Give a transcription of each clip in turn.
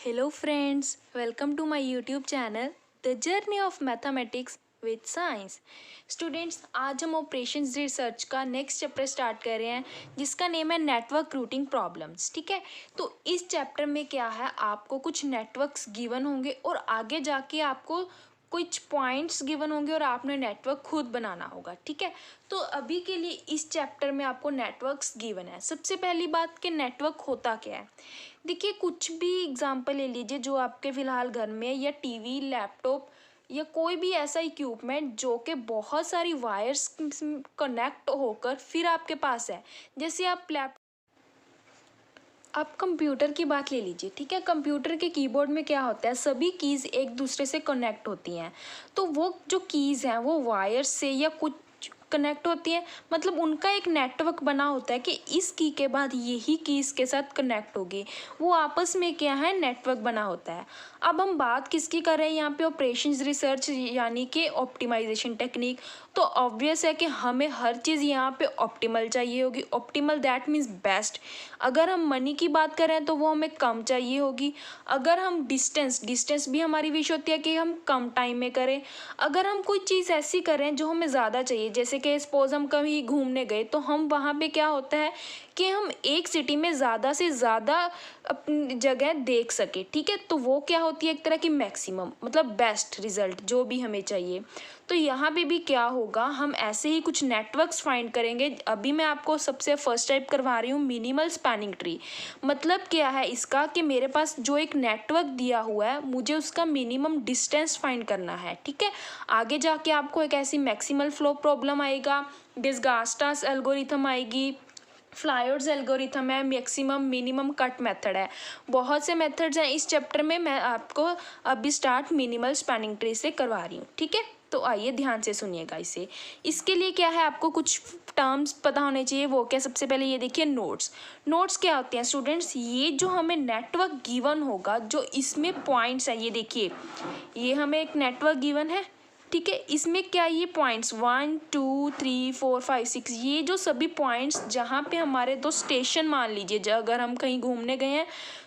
Hello friends, welcome to my YouTube channel The Journey of Mathematics with Science। Students, आज हम operations research का next chapter start कर रहे हैं जिसका नेम है नेटवर्क रूटिंग प्रॉब्लम्स। ठीक है, तो इस चैप्टर में क्या है, आपको कुछ नेटवर्क्स गिवन होंगे और आगे जाके आपको कुछ पॉइंट्स गिवन होंगे और आपने नेटवर्क खुद बनाना होगा। ठीक है, तो अभी के लिए इस चैप्टर में आपको नेटवर्क्स गिवन है। सबसे पहली बात कि नेटवर्क होता क्या है। देखिए, कुछ भी एग्जांपल ले लीजिए जो आपके फ़िलहाल घर में, या टीवी, लैपटॉप या कोई भी ऐसा इक्विपमेंट जो कि बहुत सारी वायर्स कनेक्ट होकर फिर आपके पास है। जैसे आप कंप्यूटर की बात ले लीजिए। ठीक है, कंप्यूटर के कीबोर्ड में क्या होता है, सभी कीज़ एक दूसरे से कनेक्ट होती हैं। तो वो जो कीज़ हैं वो वायर्स से या कुछ कनेक्ट होती हैं, मतलब उनका एक नेटवर्क बना होता है कि इस की के बाद यही की इसके साथ कनेक्ट होगी। वो आपस में क्या है, नेटवर्क बना होता है। अब हम बात किसकी कर रहे हैं यहाँ पे, ऑपरेशंस रिसर्च यानी कि ऑप्टिमाइजेशन टेक्निक। तो ऑब्वियस है कि हमें हर चीज़ यहाँ पे ऑप्टिमल चाहिए होगी। Optimal that means best. अगर हम मनी की बात करें तो वो हमें कम चाहिए होगी। अगर हम डिस्टेंस भी हमारी विश होती है कि हम कम टाइम में करें। अगर हम कोई चीज़ ऐसी करें जो हमें ज़्यादा चाहिए, जैसे कि सपोज हम कहीं घूमने गए, तो हम वहाँ पे क्या होता है कि हम एक सिटी में ज़्यादा से ज़्यादा अपनी जगह देख सके। ठीक है, तो वो क्या होती है, एक तरह की मैक्सिमम, मतलब बेस्ट रिजल्ट जो भी हमें चाहिए। तो यहाँ पे भी क्या होगा, हम ऐसे ही कुछ नेटवर्क्स फाइंड करेंगे। अभी मैं आपको सबसे फर्स्ट टाइप करवा रही हूँ मिनिमल स्पैनिंग ट्री। मतलब क्या है इसका, कि मेरे पास जो एक नेटवर्क दिया हुआ है, मुझे उसका मिनिमम डिस्टेंस फाइंड करना है। ठीक है, आगे जाके आपको एक ऐसी मैक्सिमल फ्लो प्रॉब्लम आएगा, डिसगास्टास एल्गोरिथम आएगी, फ्लायर्स एल्गोरिथम है, मैक्सिमम मिनिमम कट मेथड है। बहुत से मेथड्स हैं इस चैप्टर में। मैं आपको अभी स्टार्ट मिनिमल स्पैनिंग ट्री से करवा रही हूँ। ठीक है, तो आइए ध्यान से सुनिएगा इसे। इसके लिए क्या है, आपको कुछ टर्म्स पता होने चाहिए। वो क्या, सबसे पहले ये देखिए, नोड्स क्या होते हैं स्टूडेंट्स। ये जो हमें नेटवर्क गिवन होगा, जो इसमें पॉइंट्स हैं, ये देखिए, ये हमें एक नेटवर्क गिवन है। ठीक है, इसमें क्या, ये पॉइंट्स 1 2 3 4 5 6, ये जो सभी पॉइंट्स जहाँ पे हमारे दो स्टेशन, मान लीजिए अगर हम कहीं घूमने गए हैं,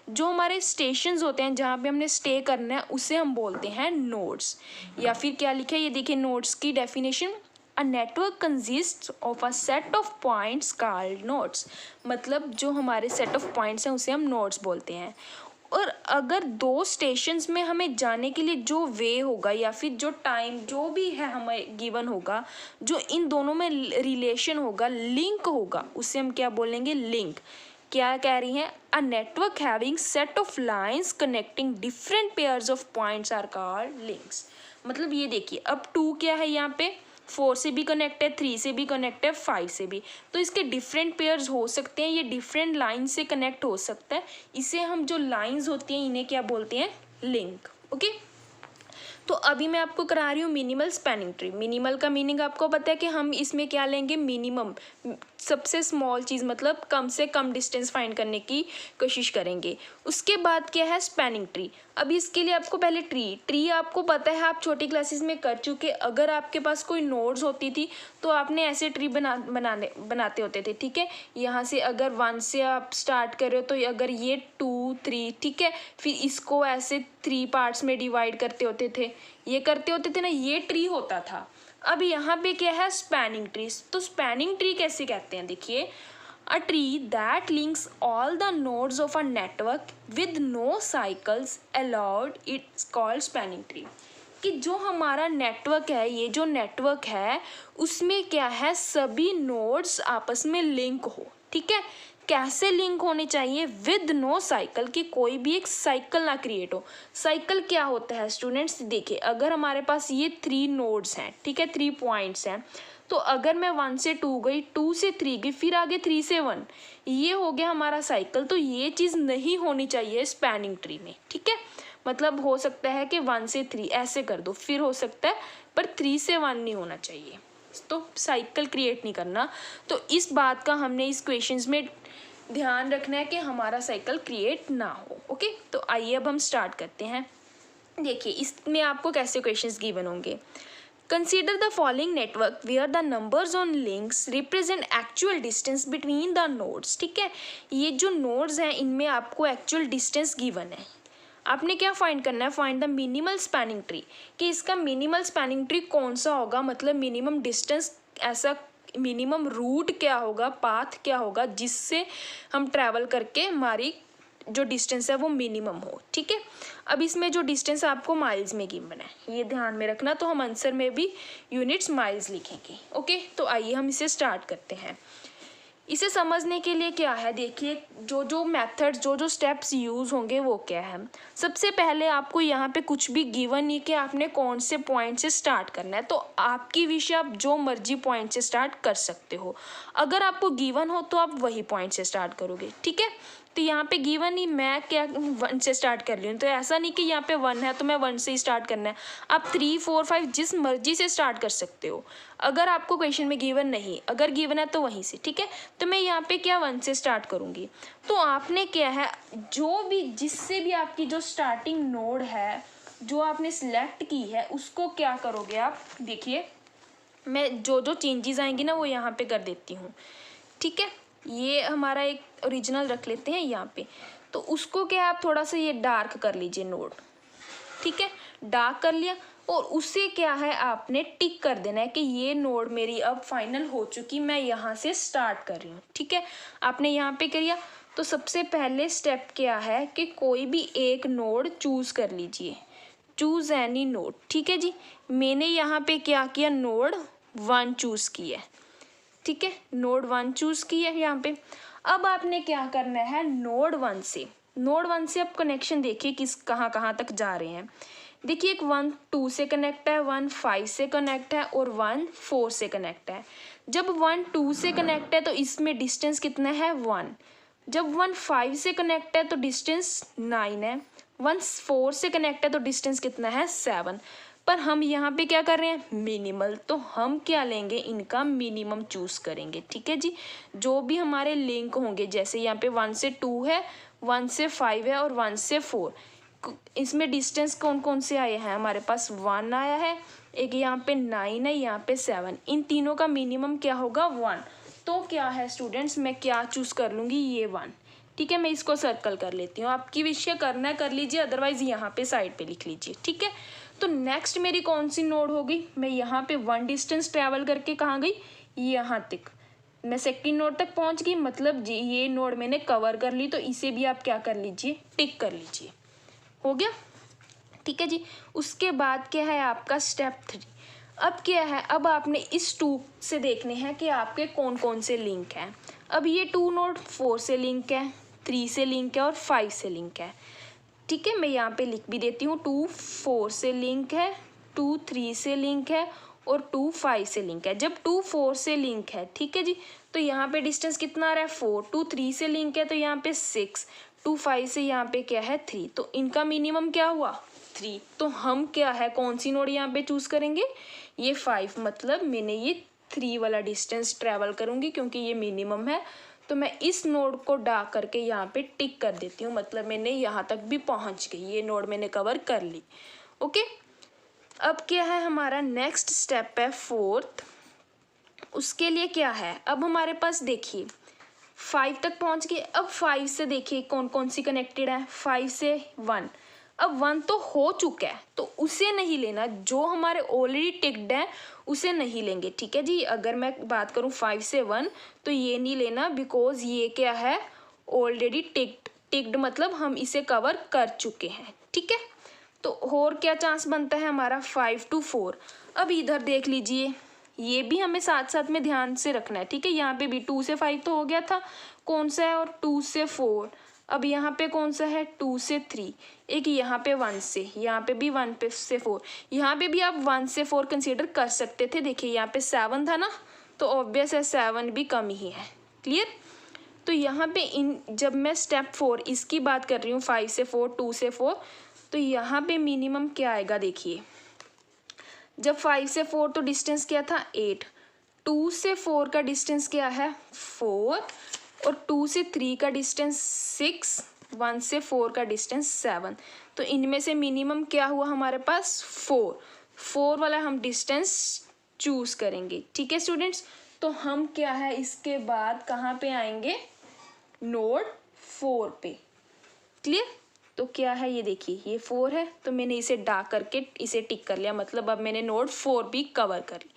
जो हमारे स्टेशंस होते हैं जहाँ पे हमने स्टे करना है, उसे हम बोलते हैं नोड्स। या फिर क्या लिखा है, ये देखिए नोड्स की definition, a network consist of a set of points called nodes. मतलब जो हमारे सेट ऑफ पॉइंट्स हैं उसे हम नोड्स बोलते हैं। और अगर दो स्टेशंस में हमें जाने के लिए जो वे होगा या फिर जो टाइम जो भी है हमें गिवन होगा, जो इन दोनों में रिलेशन होगा, लिंक होगा, उसे हम क्या बोलेंगे, लिंक। क्या कह रही हैं, a network having set of lines connecting different pairs of points are called links. मतलब ये देखिए, अब 2 क्या है यहाँ पे, 4 से भी कनेक्ट है, 3 से भी कनेक्ट है, 5 से भी। तो इसके डिफरेंट पेयर्स हो सकते हैं, ये डिफरेंट लाइन से कनेक्ट हो सकता है। इसे हम, जो लाइंस होती हैं, इन्हें क्या बोलते हैं, लिंक। ओके, तो अभी मैं आपको करा रही हूँ मिनिमल स्पैनिंग ट्री। मिनिमल का मीनिंग आपको पता है कि हम इसमें क्या लेंगे, मिनिमम, सबसे स्मॉल चीज़, मतलब कम से कम डिस्टेंस फाइंड करने की कोशिश करेंगे। उसके बाद क्या है, स्पैनिंग ट्री। अब इसके लिए आपको पहले ट्री आपको पता है, आप छोटी क्लासेस में कर चुके। अगर आपके पास कोई नोड्स होती थी तो आपने ऐसे ट्री बनाते होते थे। ठीक है, यहाँ से अगर 1 से आप स्टार्ट कर रहे हो, तो अगर ये 2 3, ठीक है, फिर इसको ऐसे 3 पार्ट्स में डिवाइड करते होते थे, ये करते होते थे ना, ये ट्री होता था। अब यहाँ पे क्या है, स्पैनिंग ट्री। तो स्पैनिंग ट्री कैसे कहते हैं, देखिए, a tree that links all the nodes of a network with no cycles allowed, it's called spanning tree. कि जो हमारा नेटवर्क है, ये जो नेटवर्क है, उसमें क्या है, सभी नोड्स आपस में लिंक हो। ठीक है, कैसे लिंक होने चाहिए, विद नो साइकिल, कि कोई भी एक साइकिल ना क्रिएट हो। साइकिल क्या होता है स्टूडेंट्स, देखिए, अगर हमारे पास ये 3 नोड्स हैं, ठीक है, 3 पॉइंट्स हैं, तो अगर मैं 1 से 2 गई, 2 से 3 गई, फिर आगे 3 से 1, ये हो गया हमारा साइकिल। तो ये चीज़ नहीं होनी चाहिए स्पैनिंग ट्री में। ठीक है, मतलब हो सकता है कि 1 से 3 ऐसे कर दो, फिर हो सकता है, पर 3 से 1 नहीं होना चाहिए। तो साइकिल क्रिएट नहीं करना। तो इस बात का हमने इस क्वेश्चंस में ध्यान रखना है कि हमारा साइकिल क्रिएट ना हो। ओके, तो आइए अब हम स्टार्ट करते हैं। देखिए, इसमें आपको कैसे क्वेश्चंस गिवन होंगे। Consider the following network where the numbers on links represent actual distance between the nodes. ठीक है, ये जो नोड्स हैं, इनमें आपको एक्चुअल डिस्टेंस गिवन है। आपने क्या फाइंड करना है, find the minimal spanning tree, कि इसका मिनिमल स्पैनिंग ट्री कौन सा होगा, मतलब मिनिमम डिस्टेंस, ऐसा मिनिमम रूट क्या होगा, पाथ क्या होगा जिससे हम ट्रैवल करके हमारी जो डिस्टेंस है वो मिनिमम हो। ठीक है, अब इसमें जो डिस्टेंस आपको माइल्स में गिवन है ये ध्यान में रखना, तो हम आंसर में भी यूनिट्स माइल्स लिखेंगे। ओके, तो आइए हम इसे स्टार्ट करते हैं। इसे समझने के लिए क्या है, देखिए जो जो मेथड, जो जो स्टेप्स यूज़ होंगे वो क्या है। सबसे पहले आपको यहाँ पे कुछ भी गिवन नहीं कि आपने कौन से पॉइंट से स्टार्ट करना है, तो आपकी विश, आप जो मर्जी पॉइंट से स्टार्ट कर सकते हो। अगर आपको गिवन हो तो आप वही पॉइंट से स्टार्ट करोगे। ठीक है, तो यहाँ पे गिवन नहीं, मैं क्या 1 से स्टार्ट कर रही हूँ, तो ऐसा नहीं कि यहाँ पे 1 है तो मैं 1 से ही स्टार्ट करना है। आप 3, 4, 5 जिस मर्जी से स्टार्ट कर सकते हो, अगर आपको क्वेश्चन में गिवन नहीं, अगर गिवन है तो वहीं से। ठीक है, तो मैं यहाँ पे क्या 1 से स्टार्ट करूँगी। तो आपने क्या है, जो भी जिससे भी आपकी जो स्टार्टिंग नोड है जो आपने सिलेक्ट की है उसको क्या करोगे आप, देखिए मैं जो जो चेंजेस आएंगी ना वो यहाँ पे कर देती हूँ। ठीक है, ये हमारा एक ओरिजिनल रख लेते हैं यहाँ पे, तो उसको क्या आप थोड़ा सा ये डार्क कर लीजिए नोड। ठीक है, डार्क कर लिया, और उससे क्या है आपने टिक कर देना है कि ये नोड मेरी अब फाइनल हो चुकी, मैं यहाँ से स्टार्ट कर रही हूँ। ठीक है, आपने यहाँ पे किया, तो सबसे पहले स्टेप क्या है कि कोई भी एक नोड चूज कर लीजिए, चूज एनी नोड। ठीक है जी, मैंने यहाँ पे क्या किया, नोड 1 चूज किया। ठीक है, नोड 1 चूज की है यहाँ पे। अब आपने क्या करना है, नोड 1 से अब कनेक्शन देखिए किस कहाँ कहाँ तक जा रहे हैं। देखिए एक 1 2 से कनेक्ट है, 1 5 से कनेक्ट है और 1 4 से कनेक्ट है। जब 1 2 से कनेक्ट है तो इसमें डिस्टेंस कितना है, 1। जब 1 5 से कनेक्ट है तो डिस्टेंस 9 है। 1 4 से कनेक्ट है तो डिस्टेंस कितना है, 7। पर हम यहाँ पे क्या कर रहे हैं, मिनिमल, तो हम क्या लेंगे, इनका मिनिमम चूज करेंगे। ठीक है जी, जो भी हमारे लिंक होंगे, जैसे यहाँ पे 1 से 2 है, 1 से 5 है और 1 से 4, इसमें डिस्टेंस कौन कौन से आए हैं, हमारे पास 1 आया है, एक यहाँ पे 9 है, यहाँ पे 7, इन तीनों का मिनिमम क्या होगा, 1। तो क्या है स्टूडेंट्स, मैं क्या चूज कर लूँगी, ये 1। ठीक है, मैं इसको सर्कल कर लेती हूँ, आपकी विषय करना है कर लीजिए, अदरवाइज यहाँ पे साइड पे लिख लीजिए। ठीक है, तो नेक्स्ट मेरी कौन सी नोड होगी, मैं यहाँ पे 1 डिस्टेंस ट्रैवल करके कहाँ गई, यहाँ तक, मैं सेकंड नोड तक पहुँच गई, मतलब ये नोड मैंने कवर कर ली, तो इसे भी आप क्या कर लीजिए, टिक कर लीजिए। हो गया, ठीक है जी। उसके बाद क्या है आपका स्टेप 3। अब क्या है, अब आपने इस 2 से देखने हैं कि आपके कौन कौन से लिंक हैं। अब ये 2 नोड 4 से लिंक है, 3 से लिंक है और 5 से लिंक है। ठीक है, मैं यहाँ पे लिख भी देती हूँ, 2 4 से लिंक है, 2 3 से लिंक है और 2 5 से लिंक है। जब 2 4 से लिंक है, ठीक है जी, तो यहाँ पे डिस्टेंस कितना आ रहा है, 4। 2 3 से लिंक है तो यहाँ पे 6, 2 5 से यहाँ पे क्या है, 3, तो इनका मिनिमम क्या हुआ, 3। तो हम क्या है, कौन सी नोड यहाँ पे चूज करेंगे, ये 5, मतलब मैंने ये 3 वाला डिस्टेंस ट्रैवल करूँगी क्योंकि ये मिनिमम है, तो मैं इस नोड को डार्क करके यहाँ पे टिक कर देती हूँ, मतलब मैंने यहाँ तक भी पहुँच गई, ये नोड मैंने कवर कर ली। ओके, अब क्या है हमारा नेक्स्ट स्टेप है 4th। उसके लिए क्या है, अब हमारे पास देखिए 5 तक पहुँच गए। अब 5 से देखिए कौन कौन सी कनेक्टेड है, 5 से 1। अब 1 तो हो चुका है तो उसे नहीं लेना, जो हमारे ऑलरेडी टिक्ड है उसे नहीं लेंगे। ठीक है जी, अगर मैं बात करूँ 5 से 1 तो ये नहीं लेना, बिकॉज ये क्या है, ऑलरेडी टिक्ड मतलब हम इसे कवर कर चुके हैं। ठीक है, तो और क्या चांस बनता है हमारा, 5 to 4। अब इधर देख लीजिए, ये भी हमें साथ साथ में ध्यान से रखना है। ठीक है, यहाँ पे भी 2 से 5 तो हो गया था, कौन सा है, और 2 से 4। अब यहाँ पे कौन सा है, 2 से 3, एक यहाँ पे 1 से, यहाँ पे भी 1 पे से 4, यहाँ पे भी आप 1 से 4 कंसीडर कर सकते थे। देखिए यहाँ पे 7 था ना, तो ऑब्वियस है 7 भी कम ही है। क्लियर, तो यहाँ पे इन जब मैं स्टेप 4 इसकी बात कर रही हूँ, 5 से 4 2 से 4, तो यहाँ पे मिनिमम क्या आएगा, देखिए जब 5 से 4 तो डिस्टेंस क्या था, 8, 2 से 4 का डिस्टेंस क्या है, 4, और 2 से 3 का डिस्टेंस 6, 1 से 4 का डिस्टेंस 7, तो इनमें से मिनिमम क्या हुआ हमारे पास, 4 वाला हम डिस्टेंस चूज करेंगे। ठीक है स्टूडेंट्स, तो हम क्या है इसके बाद कहाँ पे आएंगे, नोड 4 पे। क्लियर, तो क्या है, ये देखिए ये 4 है, तो मैंने इसे डार्क करके इसे टिक कर लिया, मतलब अब मैंने नोड 4 भी कवर कर ली।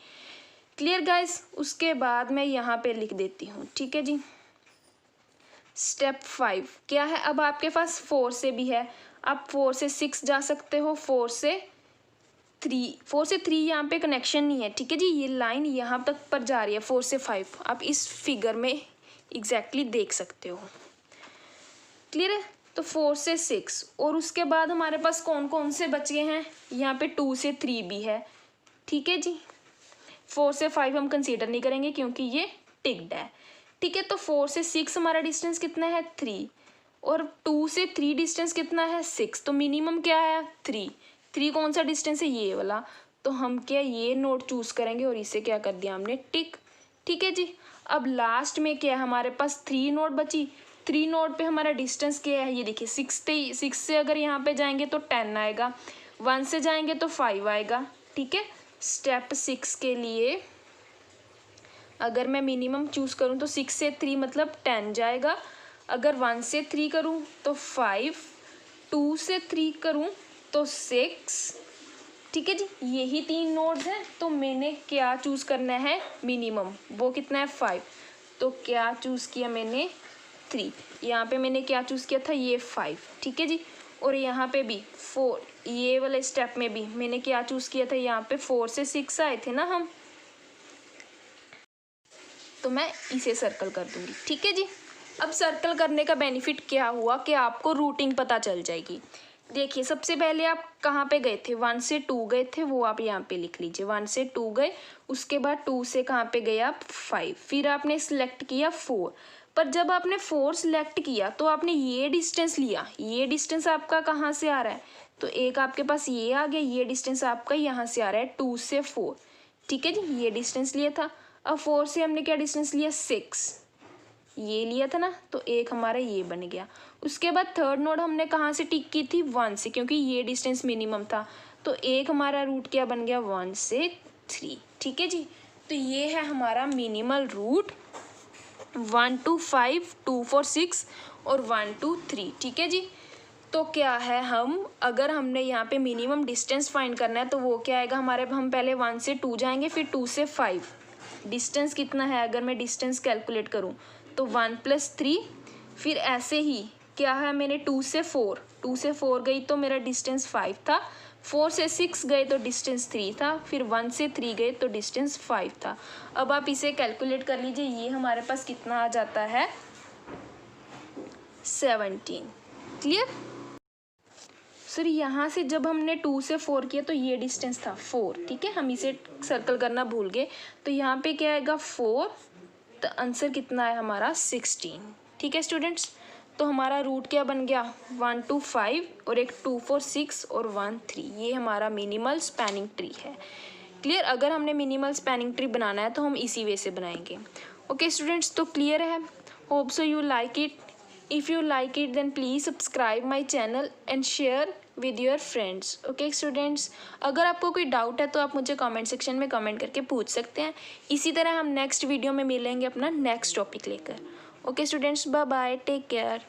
Clear guys. उसके बाद मैं यहाँ पे लिख देती हूँ, ठीक है जी। स्टेप 5 क्या है, अब आपके पास 4 से भी है, आप 4 से 6 जा सकते हो, 4 से 3 यहाँ पे कनेक्शन नहीं है, ठीक है जी। ये लाइन यहाँ तक पर जा रही है 4 से 5, आप इस फिगर में एग्जैक्टली देख सकते हो। क्लियर है। तो 4 से 6 और उसके बाद हमारे पास कौन कौन से बचे हैं, यहाँ पे 2 से 3 भी है, ठीक है जी। 4 से 5 हम कंसीडर नहीं करेंगे क्योंकि ये टिक्ड है, ठीक है। तो 4 से 6 हमारा डिस्टेंस कितना है 3, और 2 से 3 डिस्टेंस कितना है 6, तो मिनिमम क्या है 3 कौन सा डिस्टेंस है, ये वाला। तो हम क्या ये नोड चूज करेंगे और इसे क्या कर दिया हमने टिक, ठीक है जी। अब लास्ट में क्या है, हमारे पास 3 नोड बची, 3 नोड पे हमारा डिस्टेंस क्या है, ये देखिए 6 से अगर यहाँ पे जाएंगे तो 10 आएगा, 1 से जाएंगे तो 5 आएगा, ठीक है। स्टेप 6 के लिए अगर मैं मिनिमम चूज करूँ तो 6 से 3 मतलब 10 जाएगा, अगर 1 से 3 करूँ तो 5, 2 से 3 करूँ तो 6, ठीक है जी। यही 3 नोड्स हैं, तो मैंने क्या चूज करना है मिनिमम, वो कितना है 5, तो क्या चूज किया मैंने 3, यहाँ पे मैंने क्या चूज किया था ये 5, ठीक है जी। और यहाँ पे भी 4, ये वाले स्टेप में भी मैंने क्या चूज किया था, यहाँ पे 4 से 6 आए थे ना हम, तो मैं इसे सर्कल कर दूंगी, ठीक है जी। अब सर्कल करने का बेनिफिट क्या हुआ कि आपको रूटिंग पता चल जाएगी। देखिए सबसे पहले आप कहाँ पे गए थे, 1 से 2 गए थे, वो आप यहाँ पे लिख लीजिए, 1 से 2 गए, उसके बाद 2 से कहाँ पे गए आप 5, फिर आपने सिलेक्ट किया 4, पर जब आपने 4 सिलेक्ट किया तो आपने ये डिस्टेंस लिया, ये डिस्टेंस आपका कहाँ से आ रहा है, तो एक आपके पास ये आ गया, ये डिस्टेंस आपका यहाँ से आ रहा है 2 से 4, ठीक है जी, ये डिस्टेंस लिया था। अब 4 से हमने क्या डिस्टेंस लिया 6, ये लिया था ना, तो एक हमारा ये बन गया। उसके बाद थर्ड नोड हमने कहाँ से टिक की थी 1 से, क्योंकि ये डिस्टेंस मिनिमम था, तो एक हमारा रूट क्या बन गया 1 से 3, ठीक है जी। तो ये है हमारा मिनिमल रूट 1 to 5, 2 4 6 और 1 to 3, ठीक है जी। तो क्या है, हम अगर हमने यहाँ पे मिनिमम डिस्टेंस फाइंड करना है तो वो क्या आएगा हमारे, हम पहले 1 से 2 जाएंगे, फिर 2 से 5, डिस्टेंस कितना है, अगर मैं डिस्टेंस कैलकुलेट करूँ तो 1 + 3, फिर ऐसे ही क्या है, मैंने 2 से 4 गई तो मेरा डिस्टेंस 5 था, 4 से 6 गए तो डिस्टेंस 3 था, फिर 1 से 3 गए तो डिस्टेंस 5 था। अब आप इसे कैलकुलेट कर लीजिए, ये हमारे पास कितना आ जाता है 17। क्लियर। सर यहाँ से जब हमने 2 से 4 किया तो ये डिस्टेंस था 4, ठीक है, हम इसे सर्कल करना भूल गए, तो यहाँ पे क्या आएगा 4, तो आंसर कितना है हमारा 16, ठीक है स्टूडेंट्स। तो हमारा रूट क्या बन गया 1 to 5 और एक 2 4 6 और 1 3, ये हमारा मिनिमल स्पैनिंग ट्री है। क्लियर। अगर हमने मिनिमल स्पैनिंग ट्री बनाना है तो हम इसी वे से बनाएंगे। ओके स्टूडेंट्स, तो क्लियर है, hope so you like it. If you like it then please subscribe my channel and share with your friends. Okay students, अगर आपको कोई डाउट है तो आप मुझे कमेंट सेक्शन में कमेंट करके पूछ सकते हैं। इसी तरह हम नेक्स्ट वीडियो में मिलेंगे अपना नेक्स्ट टॉपिक लेकर। Okay students, bye bye, take care.